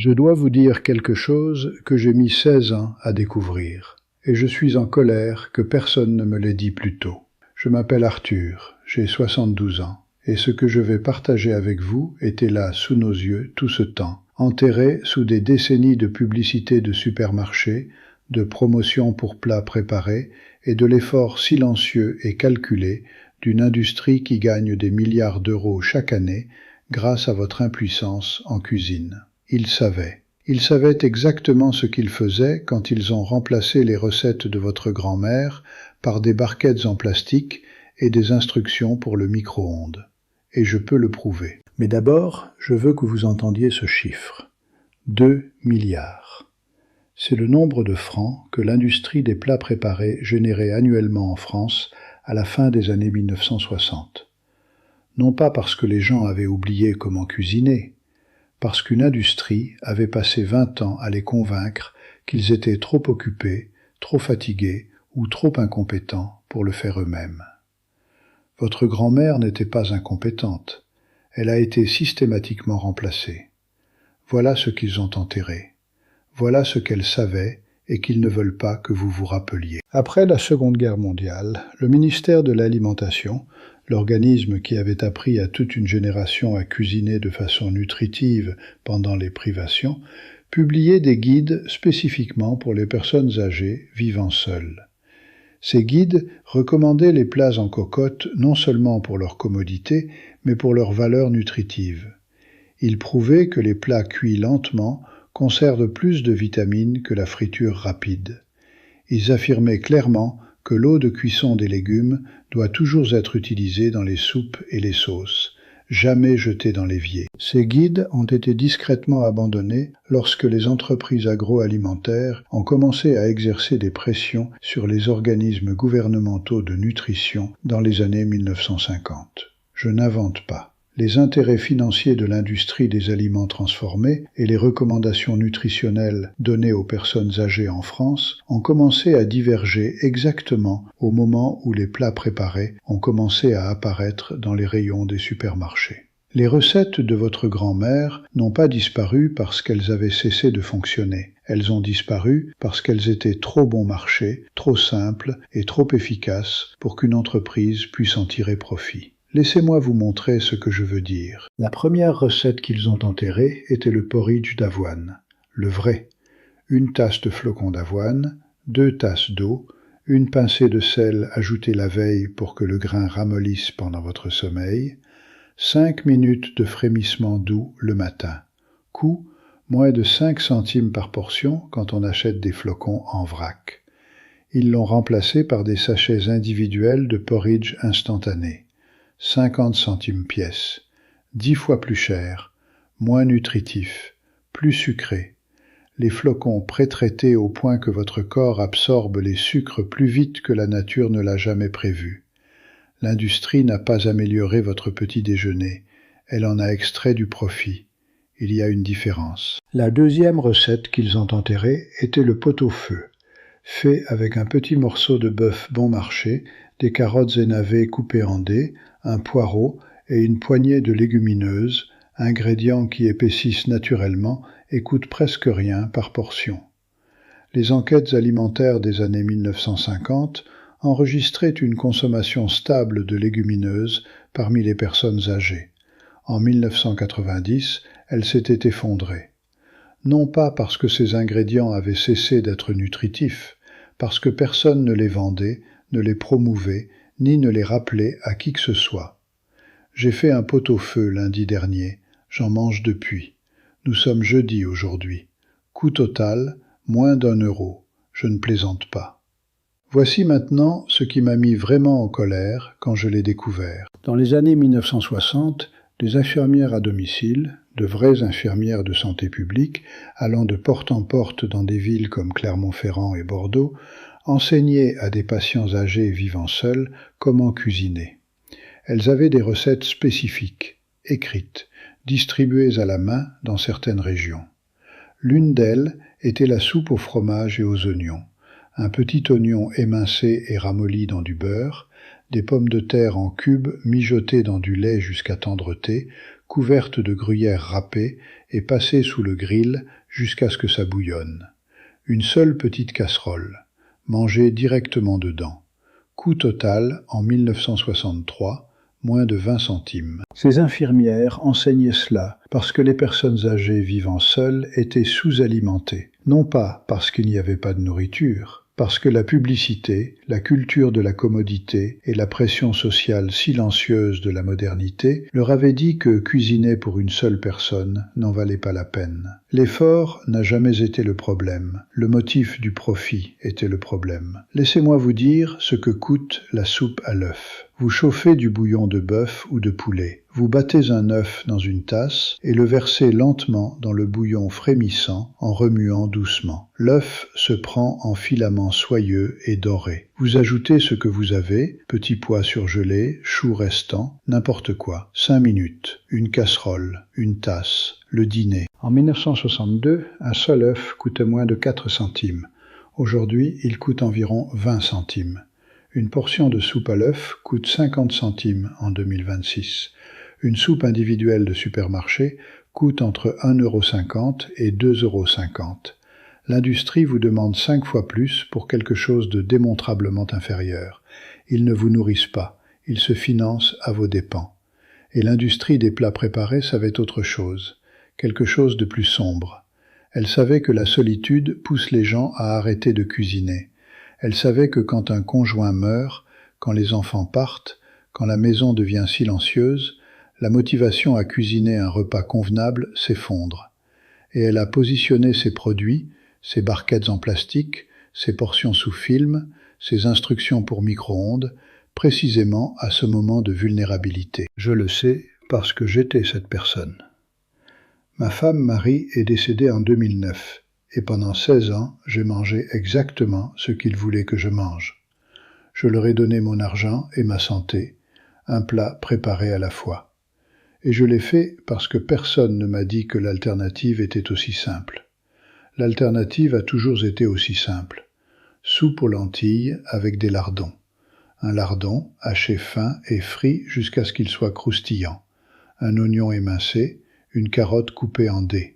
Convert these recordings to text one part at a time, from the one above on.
Je dois vous dire quelque chose que j'ai mis 16 ans à découvrir, et je suis en colère que personne ne me l'ait dit plus tôt. Je m'appelle Arthur, j'ai 72 ans, et ce que je vais partager avec vous était là sous nos yeux tout ce temps, enterré sous des décennies de publicité de supermarchés, de promotions pour plats préparés et de l'effort silencieux et calculé d'une industrie qui gagne des milliards d'euros chaque année grâce à votre impuissance en cuisine. Ils savaient exactement ce qu'ils faisaient quand ils ont remplacé les recettes de votre grand-mère par des barquettes en plastique et des instructions pour le micro-ondes. Et je peux le prouver. Mais d'abord, je veux que vous entendiez ce chiffre. 2 milliards. C'est le nombre de francs que l'industrie des plats préparés générait annuellement en France à la fin des années 1960. Non pas parce que les gens avaient oublié comment cuisiner, parce qu'une industrie avait passé 20 ans à les convaincre qu'ils étaient trop occupés, trop fatigués ou trop incompétents pour le faire eux-mêmes. Votre grand-mère n'était pas incompétente, elle a été systématiquement remplacée. Voilà ce qu'ils ont enterré. Voilà ce qu'elle savait et qu'ils ne veulent pas que vous vous rappeliez. Après la Seconde Guerre mondiale, le ministère de l'Alimentation, l'organisme qui avait appris à toute une génération à cuisiner de façon nutritive pendant les privations, publiait des guides spécifiquement pour les personnes âgées vivant seules. Ces guides recommandaient les plats en cocotte non seulement pour leur commodité, mais pour leur valeur nutritive. Ils prouvaient que les plats cuits lentement conservent plus de vitamines que la friture rapide. Ils affirmaient clairement que l'eau de cuisson des légumes doit toujours être utilisée dans les soupes et les sauces, jamais jetée dans l'évier. Ces guides ont été discrètement abandonnés lorsque les entreprises agroalimentaires ont commencé à exercer des pressions sur les organismes gouvernementaux de nutrition dans les années 1950. Je n'invente pas. Les intérêts financiers de l'industrie des aliments transformés et les recommandations nutritionnelles données aux personnes âgées en France ont commencé à diverger exactement au moment où les plats préparés ont commencé à apparaître dans les rayons des supermarchés. Les recettes de votre grand-mère n'ont pas disparu parce qu'elles avaient cessé de fonctionner. Elles ont disparu parce qu'elles étaient trop bon marché, trop simples et trop efficaces pour qu'une entreprise puisse en tirer profit. Laissez-moi vous montrer ce que je veux dire. La première recette qu'ils ont enterrée était le porridge d'avoine, le vrai. 1 tasse de flocons d'avoine, 2 tasses d'eau, 1 pincée de sel ajoutée la veille pour que le grain ramollisse pendant votre sommeil, 5 minutes de frémissement doux le matin. Coût, moins de 5 centimes par portion quand on achète des flocons en vrac. Ils l'ont remplacé par des sachets individuels de porridge instantané. 50 centimes pièce, 10 fois plus cher, moins nutritif, plus sucré. Les flocons pré-traités au point que votre corps absorbe les sucres plus vite que la nature ne l'a jamais prévu. L'industrie n'a pas amélioré votre petit déjeuner, elle en a extrait du profit. Il y a une différence. La deuxième recette qu'ils ont enterrée était le pot-au-feu, fait avec un petit morceau de bœuf bon marché, des carottes et navets coupés en dés, un poireau et une poignée de légumineuses, ingrédients qui épaississent naturellement et coûtent presque rien par portion. Les enquêtes alimentaires des années 1950 enregistraient une consommation stable de légumineuses parmi les personnes âgées. En 1990, elle s'était effondrée. Non pas parce que ces ingrédients avaient cessé d'être nutritifs, parce que personne ne les vendait, ne les promouvait, ni ne les rappelait à qui que ce soit. J'ai fait un pot-au-feu lundi dernier, j'en mange depuis. Nous sommes jeudi aujourd'hui. Coût total, moins d'1 euro. Je ne plaisante pas. Voici maintenant ce qui m'a mis vraiment en colère quand je l'ai découvert. Dans les années 1960, les infirmières à domicile, de vraies infirmières de santé publique, allant de porte en porte dans des villes comme Clermont-Ferrand et Bordeaux, enseignaient à des patients âgés vivant seuls comment cuisiner. Elles avaient des recettes spécifiques, écrites, distribuées à la main dans certaines régions. L'une d'elles était la soupe au fromage et aux oignons, un petit oignon émincé et ramolli dans du beurre, des pommes de terre en cubes mijotées dans du lait jusqu'à tendreté, couvertes de gruyère râpée et passer sous le grill jusqu'à ce que ça bouillonne. Une seule petite casserole, manger directement dedans. Coût total, en 1963, moins de 20 centimes. Ces infirmières enseignaient cela parce que les personnes âgées vivant seules étaient sous-alimentées. Non pas parce qu'il n'y avait pas de nourriture, parce que la publicité, la culture de la commodité et la pression sociale silencieuse de la modernité leur avaient dit que cuisiner pour une seule personne n'en valait pas la peine. L'effort n'a jamais été le problème, le motif du profit était le problème. Laissez-moi vous dire ce que coûte la soupe à l'œuf. Vous chauffez du bouillon de bœuf ou de poulet. Vous battez un œuf dans une tasse et le versez lentement dans le bouillon frémissant en remuant doucement. L'œuf se prend en filaments soyeux et dorés. Vous ajoutez ce que vous avez, petits pois surgelés, choux restants, n'importe quoi. 5 minutes, une casserole, une tasse, le dîner. En 1962, un seul œuf coûtait moins de 4 centimes. Aujourd'hui, il coûte environ 20 centimes. Une portion de soupe à l'œuf coûte 50 centimes en 2026. Une soupe individuelle de supermarché coûte entre 1,50 € et 2,50 €. L'industrie vous demande 5 fois plus pour quelque chose de démontrablement inférieur. Ils ne vous nourrissent pas, ils se financent à vos dépens. Et l'industrie des plats préparés savait autre chose, quelque chose de plus sombre. Elle savait que la solitude pousse les gens à arrêter de cuisiner. Elle savait que quand un conjoint meurt, quand les enfants partent, quand la maison devient silencieuse, la motivation à cuisiner un repas convenable s'effondre. Et elle a positionné ses produits, ses barquettes en plastique, ses portions sous film, ses instructions pour micro-ondes, précisément à ce moment de vulnérabilité. Je le sais parce que j'étais cette personne. Ma femme Marie est décédée en 2009. Et pendant 16 ans, j'ai mangé exactement ce qu'ils voulaient que je mange. Je leur ai donné mon argent et ma santé, un plat préparé à la fois. Et je l'ai fait parce que personne ne m'a dit que l'alternative était aussi simple. L'alternative a toujours été aussi simple. Soupe aux lentilles avec des lardons. Un lardon haché fin et frit jusqu'à ce qu'il soit croustillant. Un oignon émincé, une carotte coupée en dés.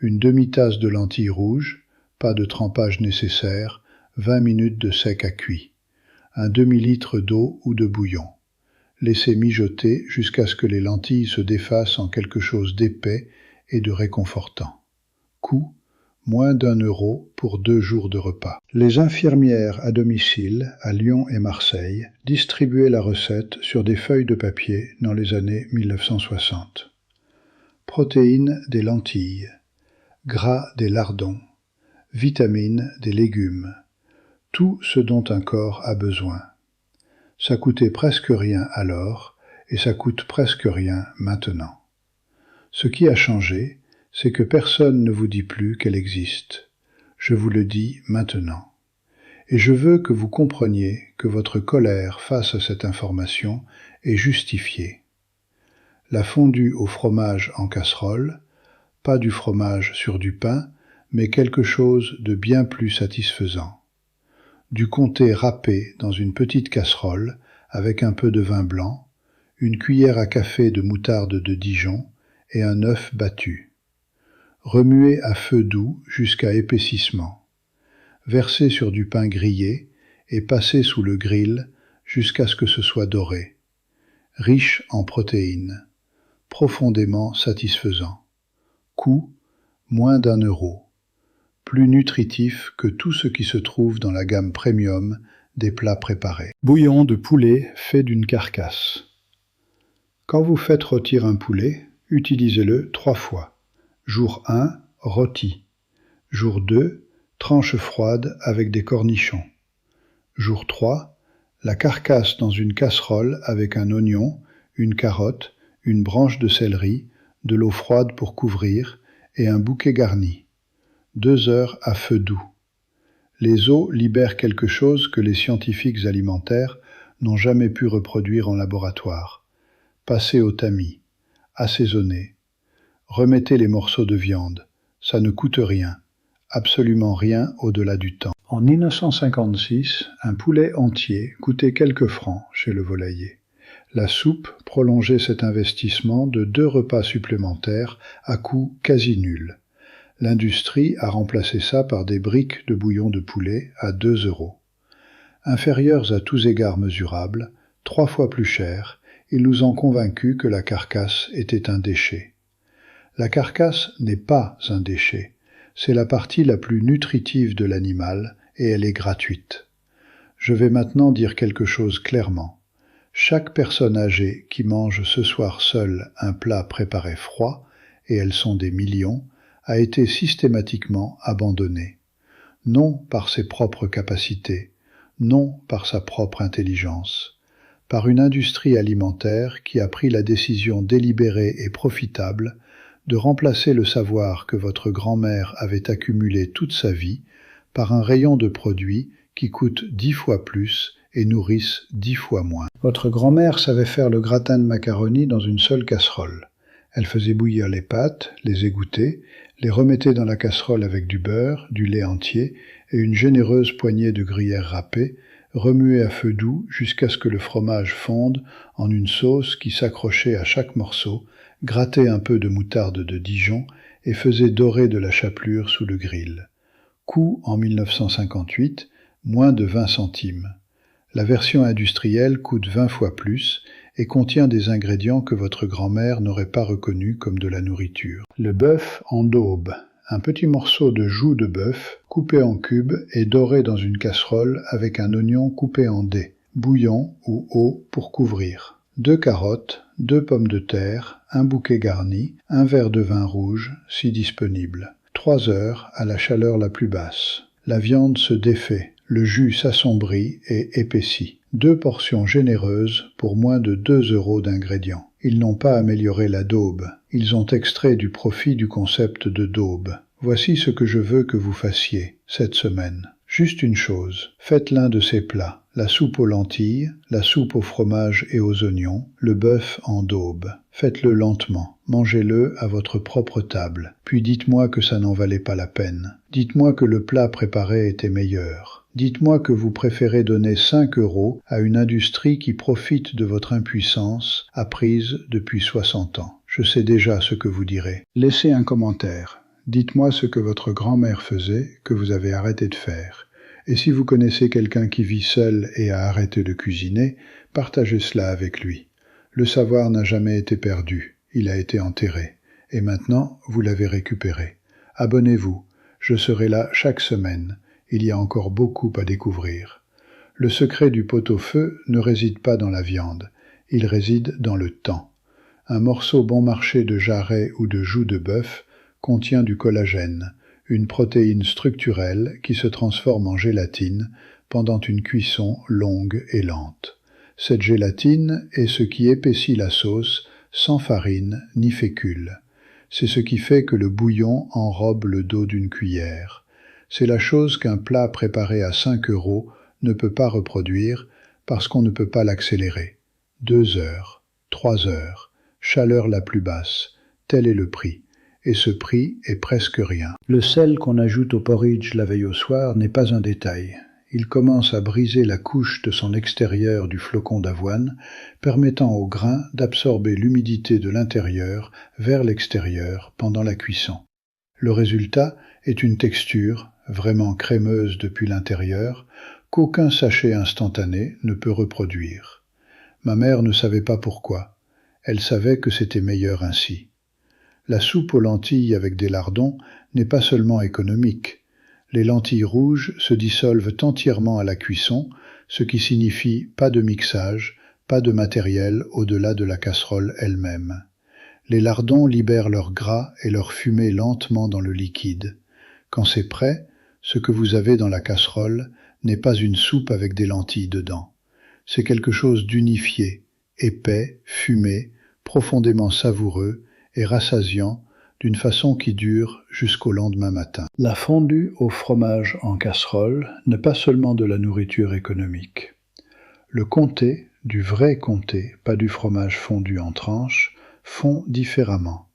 Une demi-tasse de lentilles rouges, pas de trempage nécessaire, 20 minutes de sec à cuit. Un demi-litre d'eau ou de bouillon. Laissez mijoter jusqu'à ce que les lentilles se défassent en quelque chose d'épais et de réconfortant. Coût, moins d'1 € pour 2 jours de repas. Les infirmières à domicile, à Lyon et Marseille, distribuaient la recette sur des feuilles de papier dans les années 1960. Protéines des lentilles. Gras des lardons, vitamines des légumes, tout ce dont un corps a besoin. Ça coûtait presque rien alors, et ça coûte presque rien maintenant. Ce qui a changé, c'est que personne ne vous dit plus qu'elle existe. Je vous le dis maintenant. Et je veux que vous compreniez que votre colère face à cette information est justifiée. La fondue au fromage en casserole, pas du fromage sur du pain, mais quelque chose de bien plus satisfaisant. Du comté râpé dans une petite casserole avec un peu de vin blanc, une cuillère à café de moutarde de Dijon et un œuf battu. Remuez à feu doux jusqu'à épaississement. Versez sur du pain grillé et passez sous le grill jusqu'à ce que ce soit doré. Riche en protéines, profondément satisfaisant. Coût, moins d'1 €. Plus nutritif que tout ce qui se trouve dans la gamme premium des plats préparés. Bouillon de poulet fait d'une carcasse. Quand vous faites rôtir un poulet, utilisez-le 3 fois. Jour 1, rôti. Jour 2, tranche froide avec des cornichons. Jour 3, la carcasse dans une casserole avec un oignon, une carotte, une branche de céleri, de l'eau froide pour couvrir et un bouquet garni. 2 heures à feu doux. Les os libèrent quelque chose que les scientifiques alimentaires n'ont jamais pu reproduire en laboratoire. Passez au tamis. Assaisonnez. Remettez les morceaux de viande. Ça ne coûte rien. Absolument rien au-delà du temps. En 1956, un poulet entier coûtait quelques francs chez le volailler. La soupe prolongeait cet investissement de 2 repas supplémentaires à coût quasi nul. L'industrie a remplacé ça par des briques de bouillon de poulet à 2 €. Inférieurs à tous égards mesurables, 3 fois plus chers, ils nous ont convaincus que la carcasse était un déchet. La carcasse n'est pas un déchet, c'est la partie la plus nutritive de l'animal et elle est gratuite. Je vais maintenant dire quelque chose clairement. Chaque personne âgée qui mange ce soir seule un plat préparé froid, et elles sont des millions, a été systématiquement abandonnée. Non par ses propres capacités, non par sa propre intelligence, par une industrie alimentaire qui a pris la décision délibérée et profitable de remplacer le savoir que votre grand-mère avait accumulé toute sa vie par un rayon de produits qui coûtent 10 fois plus et nourrissent 10 fois moins. Votre grand-mère savait faire le gratin de macaroni dans une seule casserole. Elle faisait bouillir les pâtes, les égoutter, les remettait dans la casserole avec du beurre, du lait entier et une généreuse poignée de gruyère râpée, remuée à feu doux jusqu'à ce que le fromage fonde en une sauce qui s'accrochait à chaque morceau, grattait un peu de moutarde de Dijon et faisait dorer de la chapelure sous le grill. Coût en 1958, moins de 20 centimes. La version industrielle coûte 20 fois plus et contient des ingrédients que votre grand-mère n'aurait pas reconnus comme de la nourriture. Le bœuf en daube. Un petit morceau de joue de bœuf coupé en cubes et doré dans une casserole avec un oignon coupé en dés, bouillon ou eau pour couvrir. 2 carottes, 2 pommes de terre, un bouquet garni, un verre de vin rouge, si disponible. 3 heures à la chaleur la plus basse. La viande se défait. Le jus s'assombrit et épaissit. 2 portions généreuses pour moins de 2 € d'ingrédients. Ils n'ont pas amélioré la daube. Ils ont extrait du profit du concept de daube. Voici ce que je veux que vous fassiez cette semaine. Juste une chose. Faites l'un de ces plats. La soupe aux lentilles, la soupe au fromage et aux oignons, le bœuf en daube. Faites-le lentement. Mangez-le à votre propre table. Puis dites-moi que ça n'en valait pas la peine. Dites-moi que le plat préparé était meilleur. Dites-moi que vous préférez donner 5 € à une industrie qui profite de votre impuissance, apprise depuis 60 ans. Je sais déjà ce que vous direz. Laissez un commentaire. Dites-moi ce que votre grand-mère faisait, que vous avez arrêté de faire. Et si vous connaissez quelqu'un qui vit seul et a arrêté de cuisiner, partagez cela avec lui. Le savoir n'a jamais été perdu, il a été enterré. Et maintenant, vous l'avez récupéré. Abonnez-vous, je serai là chaque semaine. Il y a encore beaucoup à découvrir. Le secret du pot-au-feu ne réside pas dans la viande, il réside dans le temps. Un morceau bon marché de jarret ou de joue de bœuf contient du collagène, une protéine structurelle qui se transforme en gélatine pendant une cuisson longue et lente. Cette gélatine est ce qui épaissit la sauce sans farine ni fécule. C'est ce qui fait que le bouillon enrobe le dos d'une cuillère. C'est la chose qu'un plat préparé à 5 € ne peut pas reproduire parce qu'on ne peut pas l'accélérer. 2 heures, 3 heures, chaleur la plus basse, tel est le prix. Et ce prix est presque rien. Le sel qu'on ajoute au porridge la veille au soir n'est pas un détail. Il commence à briser la couche de son extérieur du flocon d'avoine, permettant au grain d'absorber l'humidité de l'intérieur vers l'extérieur pendant la cuisson. Le résultat est une texture, vraiment crémeuse depuis l'intérieur, qu'aucun sachet instantané ne peut reproduire. Ma mère ne savait pas pourquoi. Elle savait que c'était meilleur ainsi. La soupe aux lentilles avec des lardons n'est pas seulement économique. Les lentilles rouges se dissolvent entièrement à la cuisson, ce qui signifie pas de mixage, pas de matériel au-delà de la casserole elle-même. Les lardons libèrent leur gras et leur fumée lentement dans le liquide. Quand c'est prêt, ce que vous avez dans la casserole n'est pas une soupe avec des lentilles dedans. C'est quelque chose d'unifié, épais, fumé, profondément savoureux et rassasiant d'une façon qui dure jusqu'au lendemain matin. La fondue au fromage en casserole n'est pas seulement de la nourriture économique. Le comté, du vrai comté, pas du fromage fondu en tranches, fond différemment.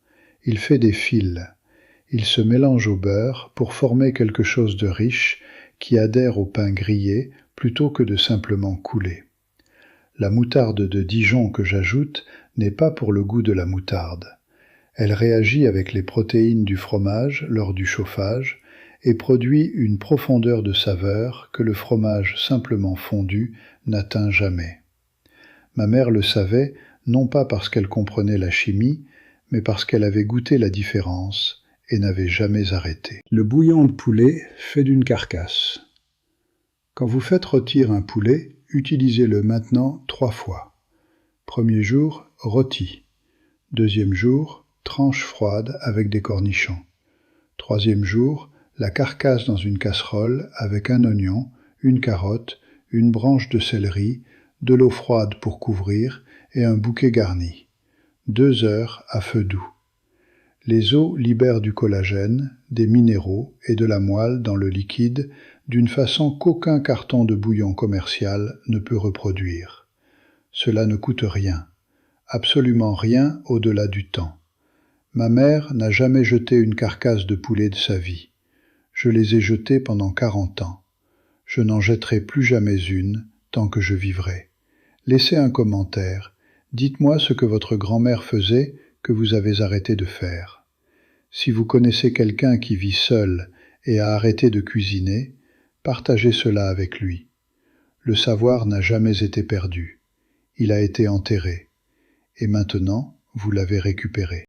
Il fait des fils. Il se mélange au beurre pour former quelque chose de riche qui adhère au pain grillé plutôt que de simplement couler. La moutarde de Dijon que j'ajoute n'est pas pour le goût de la moutarde. Elle réagit avec les protéines du fromage lors du chauffage et produit une profondeur de saveur que le fromage simplement fondu n'atteint jamais. Ma mère le savait, non pas parce qu'elle comprenait la chimie, mais parce qu'elle avait goûté la différence et n'avait jamais arrêté. Le bouillon de poulet fait d'une carcasse. Quand vous faites rôtir un poulet, utilisez-le maintenant 3 fois. Premier jour, rôti. Deuxième jour, tranche froide avec des cornichons. Troisième jour, la carcasse dans une casserole avec un oignon, une carotte, une branche de céleri, de l'eau froide pour couvrir et un bouquet garni. 2 heures à feu doux. Les os libèrent du collagène, des minéraux et de la moelle dans le liquide d'une façon qu'aucun carton de bouillon commercial ne peut reproduire. Cela ne coûte rien, absolument rien au-delà du temps. Ma mère n'a jamais jeté une carcasse de poulet de sa vie. Je les ai jetées pendant 40 ans. Je n'en jetterai plus jamais une tant que je vivrai. Laissez un commentaire. Dites-moi ce que votre grand-mère faisait que vous avez arrêté de faire. Si vous connaissez quelqu'un qui vit seul et a arrêté de cuisiner, partagez cela avec lui. Le savoir n'a jamais été perdu. Il a été enterré. Et maintenant, vous l'avez récupéré.